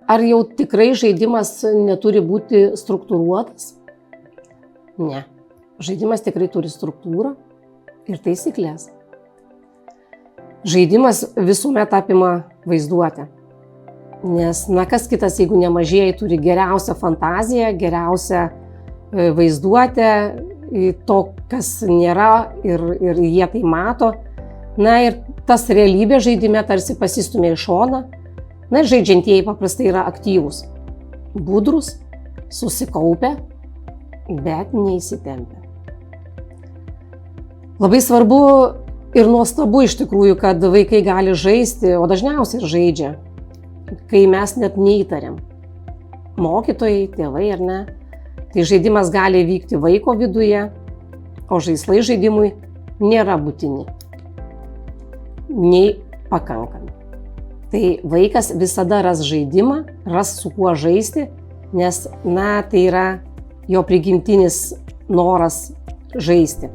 Ar jau tikrai žaidimas neturi būti struktūruotas? Ne. Žaidimas tikrai turi struktūrą ir taisyklės. Žaidimas visuomet apima vaizduotę. Nes, kas kitas, jeigu ne mažieji, turi geriausią fantaziją, geriausią vaizduotę, to, kas nėra ir jie tai mato. Ir tas realybė žaidime tarsi pasistumė į šoną. Ir žaidžiantieji paprastai yra aktyvūs, budrus, susikaupę, bet neįsitempę. Labai svarbu ir nuostabu iš tikrųjų, kad vaikai gali žaisti, o dažniausiai ir žaidžia, kai mes net neįtariam. Mokytojai, tėvai ar ne. Tai žaidimas gali vykti vaiko viduje, o žaislai žaidimui nėra būtini, nei pakankami. Tai vaikas visada ras žaidimą, ras su kuo žaisti, nes tai yra jo prigimtinis noras žaisti.